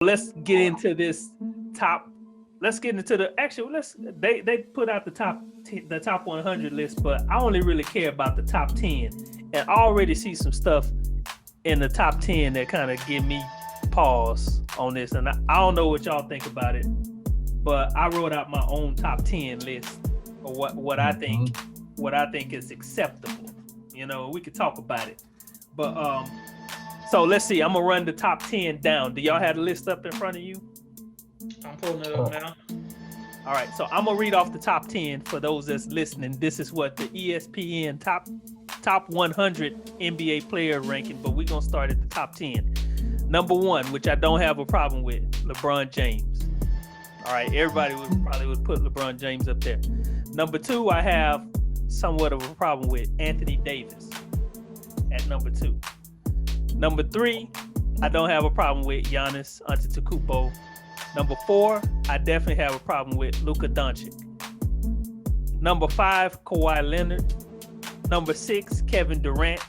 let's get into this top. Let's get into the actually. They put out the top 100 list, but I only really care about the top 10, and I already see some stuff in the top 10 that kind of give me pause on this, and I don't know what y'all think about it, but I wrote out my own top 10 list of what I think is acceptable. You know, we could talk about it, but so let's see. I'm gonna run the top 10 down. Do y'all have the list up in front of you? I'm pulling it up now. All right, so I'm gonna read off the top 10 for those that's listening. This is what the ESPN top 100 NBA player ranking, but we're gonna start at the top 10. Number 1, which I don't have a problem with, LeBron James. All right, everybody would put LeBron James up there. Number 2, I have somewhat of a problem with Anthony Davis at number 2. Number 3, I don't have a problem with Giannis Antetokounmpo. Number 4, I definitely have a problem with Luka Doncic. Number 5, Kawhi Leonard. Number 6, Kevin Durant.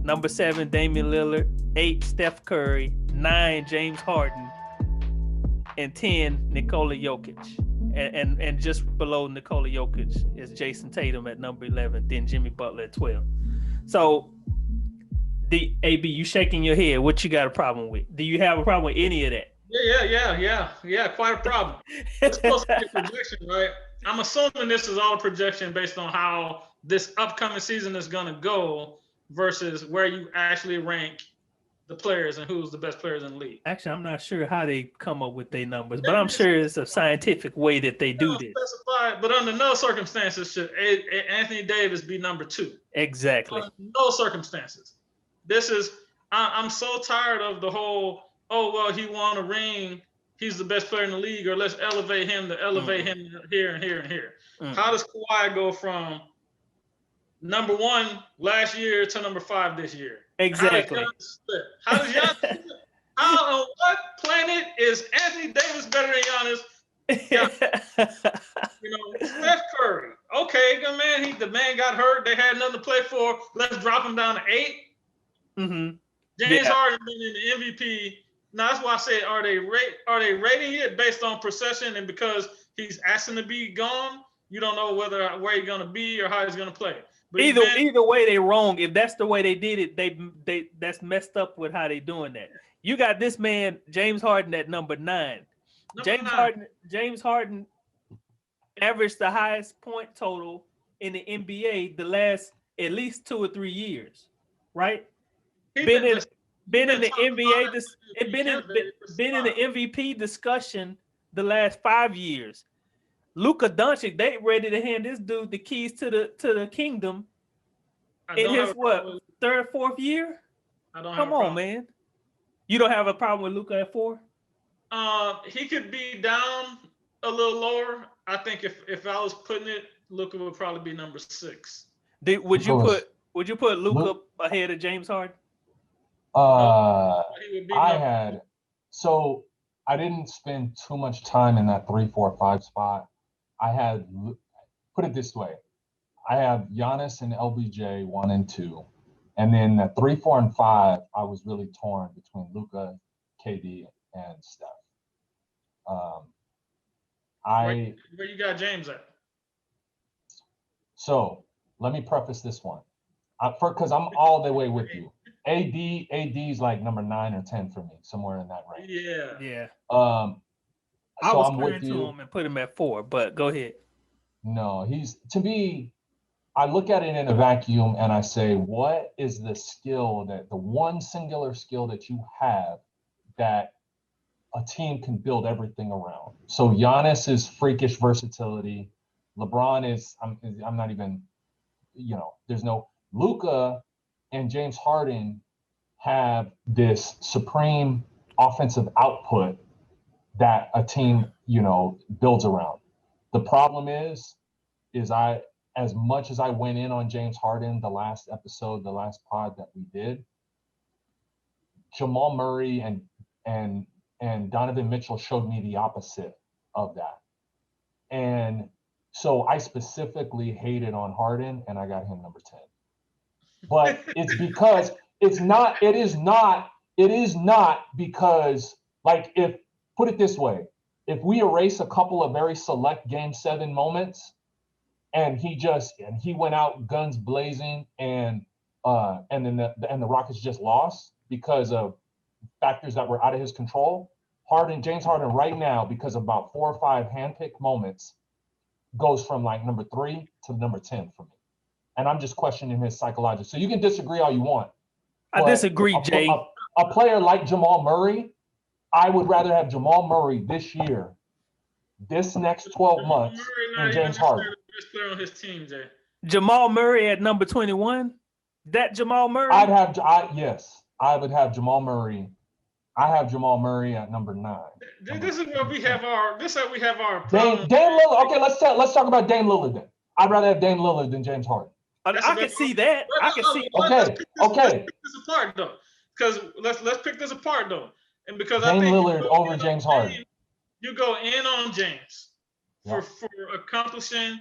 Number 7, Damian Lillard. 8, Steph Curry. 9, James Harden. And 10, Nikola Jokic. And just below Nikola Jokic is Jason Tatum at number 11, then Jimmy Butler at 12. So, AB, you shaking your head. What you got a problem with? Do you have a problem with any of that? Yeah, quite a problem. It's supposed to be a projection, right? I'm assuming this is all a projection based on how this upcoming season is going to go versus where you actually rank the players and who's the best players in the league. Actually, I'm not sure how they come up with their numbers, but I'm sure it's a scientific way that they do this. Specified, but under no circumstances should Anthony Davis be number 2. Exactly. Under no circumstances. I'm so tired of the whole, oh, well, he won a ring, he's the best player in the league, or let's elevate him here and here and here. How does Kawhi go from number 1 last year to number 5 this year? Exactly. How does Giannis how on what planet is Anthony Davis better than Giannis? Steph Curry. Okay, good man. The man got hurt. They had nothing to play for. Let's drop him down to 8. Mm-hmm. James Harden been in the MVP. Now that's why I say, are they rating it based on procession, and because he's asking to be gone, you don't know where he's gonna be or how he's gonna play. But either way, they wrong. If that's the way they did it, they that's messed up with how they doing that. You got this man James Harden at number 9. James Harden averaged the highest point total in the NBA the last at least 2 or 3 years, right? Been in the NBA, been in the MVP discussion the last 5 years. Luka Doncic, they ready to hand this dude the keys to the kingdom in his third, 4th year? Come on, man. You don't have a problem with Luka at 4? He could be down a little lower. I think if I was putting it, Luka would probably be number 6. Would you put Luka ahead of James Harden? So I didn't spend too much time in that 3, 4, 5 spot. Put it this way. I have Giannis and LBJ 1 and 2. And then at 3, 4, and 5, I was really torn between Luka, KD, and Steph. Where you got James at? So let me preface this one. Because I'm all the way with you. AD's like number 9 or 10 for me, somewhere in that range. Yeah. I was comparing to him and put him at 4, but go ahead. No, to me, I look at it in a vacuum and I say, what is the one singular skill that you have that a team can build everything around? So Giannis is freakish versatility. LeBron is, I'm not even, there's no Luka and James Harden have this supreme offensive output that a team, builds around. The problem is as much as I went in on James Harden the last pod that we did, Jamal Murray and Donovan Mitchell showed me the opposite of that. And so I specifically hated on Harden and I got him number 10. But it's because it is not because Like, if, put it this way, if we erase a couple of very select Game 7 moments, and he went out guns blazing, and then the Rockets just lost because of factors that were out of his control, James Harden right now, because of about 4 or 5 handpicked moments, goes from like number 3 to number 10 for me. And I'm just questioning his psychology. So you can disagree all you want. I disagree, Jay. A player like Jamal Murray, I would rather have Jamal Murray this year, this next 12 months, than James Harden. Best player on his team, Jay. Jamal Murray at number 21? That Jamal Murray? Yes, I would have Jamal Murray. I have Jamal Murray at number 9. This is where we have our. This is how we have our. Dame Lillard. Okay, let's talk about Dame Lillard then. I'd rather have Dame Lillard than James Harden. I can see that. I can see. Okay. Let's pick this apart though, because let's pick this apart though, and because Dame I think Lillard over James Harden. You go in on James for accomplishing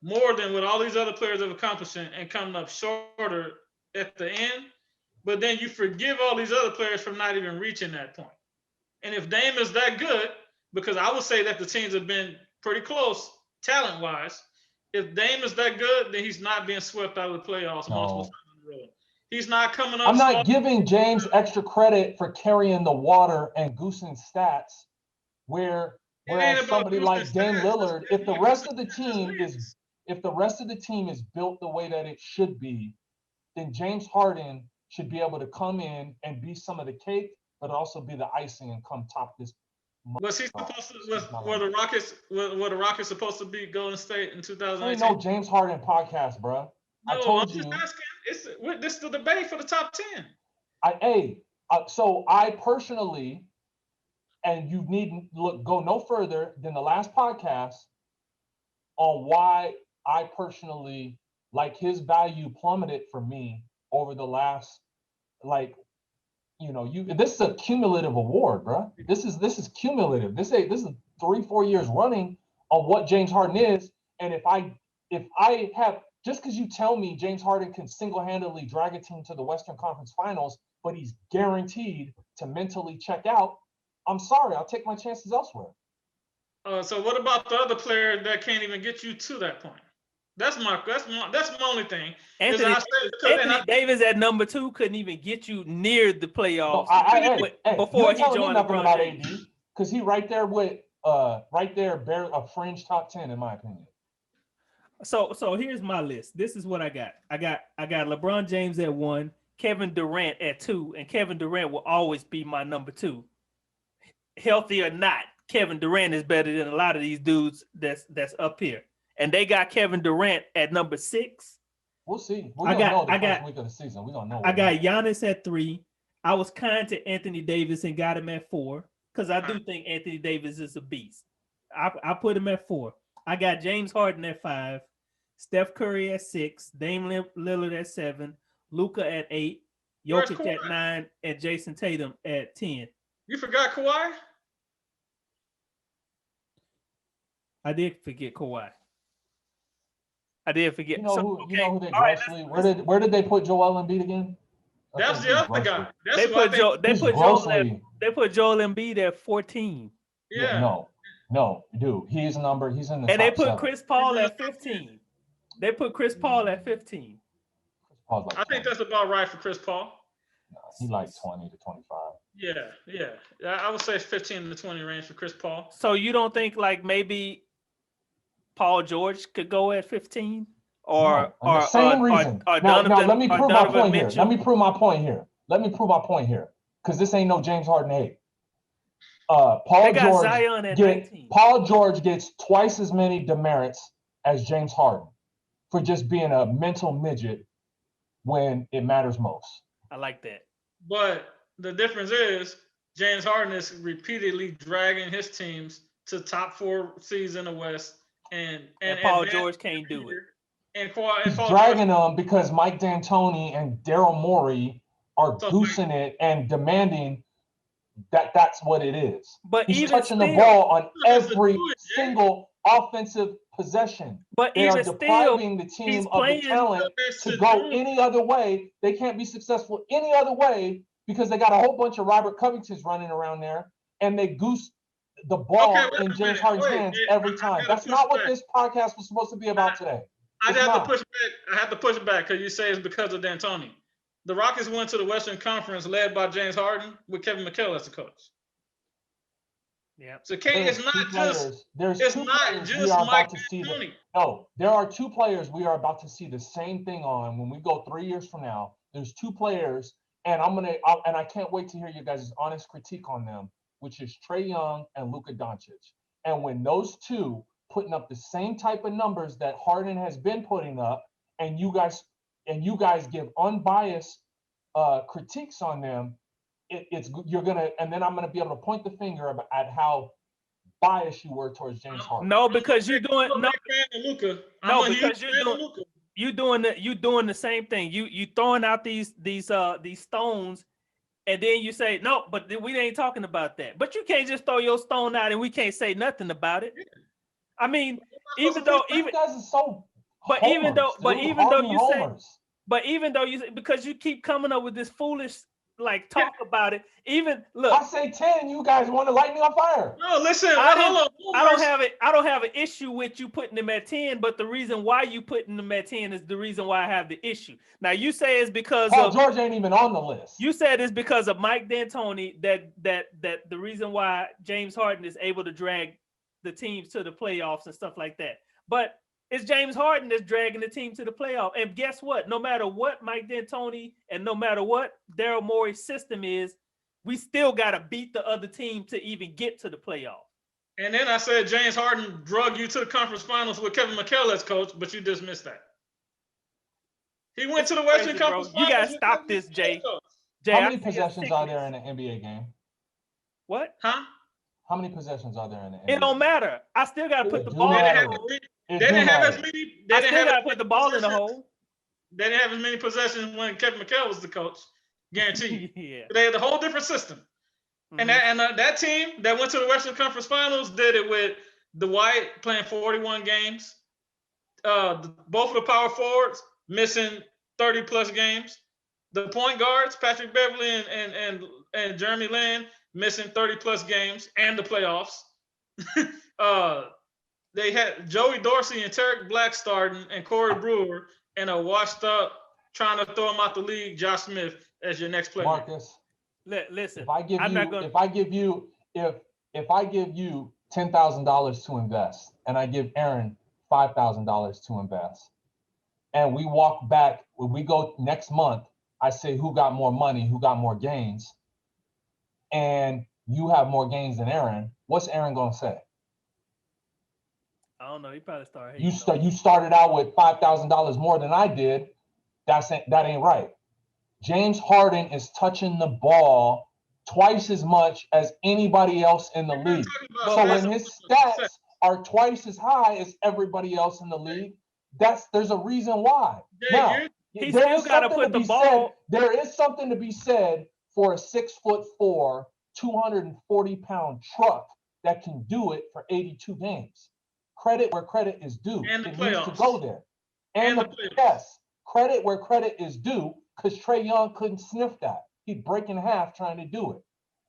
more than what all these other players have accomplished and coming up shorter at the end. But then you forgive all these other players from not even reaching that point. And if Dame is that good, because I would say that the teams have been pretty close talent-wise, if Dame is that good, then he's not being swept out of the playoffs multiple times in a row. He's not coming up. I'm not giving James extra credit for carrying the water and goosing stats, whereas somebody like Dame Lillard, if the rest of the team is built the way that it should be, then James Harden should be able to come in and be some of the cake, but also be the icing and come top this. Was he supposed to? Were the Rockets supposed to be Golden State in 2018? Ain't no James Harden podcast, bro. No, I told I'm you. just asking. This is the debate for the top 10. So I personally, and you need go no further than the last podcast on why I personally like his value plummeted for me over the last, this is a cumulative award, bro. This is cumulative. This is 3-4 years running on what James Harden is. And if I have, just because you tell me James Harden can single-handedly drag a team to the Western Conference Finals, but he's guaranteed to mentally check out, I'm sorry, I'll take my chances elsewhere. So what about the other player that can't even get you to that point? That's my only thing. Anthony Davis at number 2 couldn't even get you near the playoffs before he joined LeBron James. Because he right there with a fringe top 10 in my opinion. So here's my list. This is what I got. I got LeBron James at 1, Kevin Durant at 2, and Kevin Durant will always be my number 2. Healthy or not, Kevin Durant is better than a lot of these dudes that's up here. And they got Kevin Durant at number 6. We'll see. We're gonna know the first week of the season. We're gonna know. I got Giannis at 3. I was kind to Anthony Davis and got him at 4 because I do think Anthony Davis is a beast. I put him at 4. I got James Harden at 5, Steph Curry at 6, Dame Lillard at 7, Luka at 8, Jokic at 9, and Jason Tatum at 10. You forgot Kawhi? I did forget Kawhi. I did forget. You know who they grossly? Where did they put Joel Embiid again? That's the other guy. They put Joel Embiid at 14. Yeah. No, dude. He's in the and they put 7. Chris Paul at 15. They put Chris Paul at 15. I think that's about right for Chris Paul. No, he like 20 to 25. Yeah. I would say 15 to 20 range for Chris Paul. So you don't think like maybe Paul George could go at 15? Or the same reason. Now, let me prove my point here. Let me prove my point here. Because this ain't no James Harden hate. Paul George gets twice as many demerits as James Harden for just being a mental midget when it matters most. I like that. But the difference is James Harden is repeatedly dragging his teams to top 4 seeds in the West, and Paul George can't do it. And he's dragging them because Mike D'Antoni and Daryl Morey are goosing it and demanding that that's what it is. But he's touching the ball on every single offensive possession. But they are depriving the team of the talent to go any other way. They can't be successful any other way because they got a whole bunch of Robert Covingtons running around there and they goose the ball Okay, wait in a James minute. Harden's Wait, hands I every time. gotta That's push not what back. this podcast was supposed to be about today. I It's have not. to push back. I have to push back because you say it's because of D'Antoni. The Rockets went to the Western Conference led by James Harden with Kevin McHale as the coach. Yeah. So it's not just There's two players we are about to see. There are two players we are about to see the same thing on when we go 3 years from now. There's two players, and I can't wait to hear you guys' honest critique on them, which is Trae Young and Luka Doncic. And when those two putting up the same type of numbers that Harden has been putting up, and you guys give unbiased critiques on them, you're gonna, and then I'm gonna be able to point the finger at how biased you were towards James Harden. No, because you're doing you're doing the same thing. You throwing out these stones, and then you say no, but we ain't talking about that. But you can't just throw your stone out and we can't say nothing about it. I mean, even though you say, because you keep coming up with this foolish talk about it. Even look, I say 10, you guys want to light me on fire. No, listen, I don't have an issue with you putting them at 10, but the reason why you putting them at 10 is the reason why I have the issue. Now you say it's because George ain't even on the list. You said it's because of Mike D'Antoni that the reason why James Harden is able to drag the teams to the playoffs and stuff like that. But it's James Harden that's dragging the team to the playoff. And guess what? No matter what Mike D'Antoni and no matter what Daryl Morey's system is, we still got to beat the other team to even get to the playoff. And then I said James Harden drug you to the conference finals with Kevin McHale as coach, but you dismissed that. He went to the Western Conference Finals. You got to stop this, Jay. How many possessions are there in an NBA game? What? Huh? How many possessions are there in the NBA? It don't matter. I still got to put the ball in the hole. They didn't have as many. I still got to put the ball in the hole. They didn't have as many possessions when Kevin McHale was the coach. Guaranteed. Yeah. They had a whole different system. Mm-hmm. And that team that went to the Western Conference Finals did it with Dwight playing 41 games. Both of the power forwards missing 30-plus games. The point guards, Patrick Beverley and Jeremy Lin, missing 30-plus games and the playoffs. They had Joey Dorsey and Tarek Black starting and Corey Brewer and a washed-up, trying to throw him out the league, Josh Smith as your next player. Marcus, listen. If I give you $10,000 to invest, and I give Aaron $5,000 to invest, and we walk back when we go next month, I say who got more money, who got more gains, and you have more gains than Aaron. What's Aaron gonna say? I don't know. He probably started. You started out with $5,000 more than I did. That ain't right. James Harden is touching the ball twice as much as anybody else in the league. So when his stats are twice as high as everybody else in the league, there's a reason why. Now, he still got to put the ball. There is something to be said for a 6'4", 240-pound truck that can do it for 82 games. Credit where credit is due. And the it playoffs. needs to go there. And yes, credit where credit is due, because Trae Young couldn't sniff that. He'd break in half trying to do it.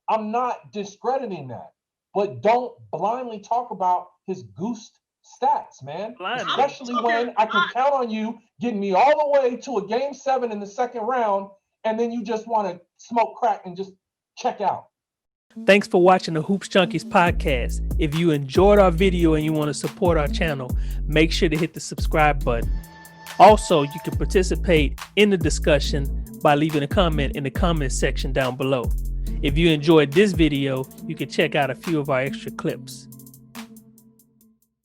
I'm not discrediting that, but don't blindly talk about his goosed stats, man. Especially when I can count on you getting me all the way to a game 7 in the second round, and then you just want to smoke crack and just check out. Thanks for watching the Hoopz Junkiez podcast. If you enjoyed our video and you want to support our channel, make sure to hit the subscribe button. Also, you can participate in the discussion by leaving a comment in the comment section down below. If you enjoyed this video, you can check out a few of our extra clips.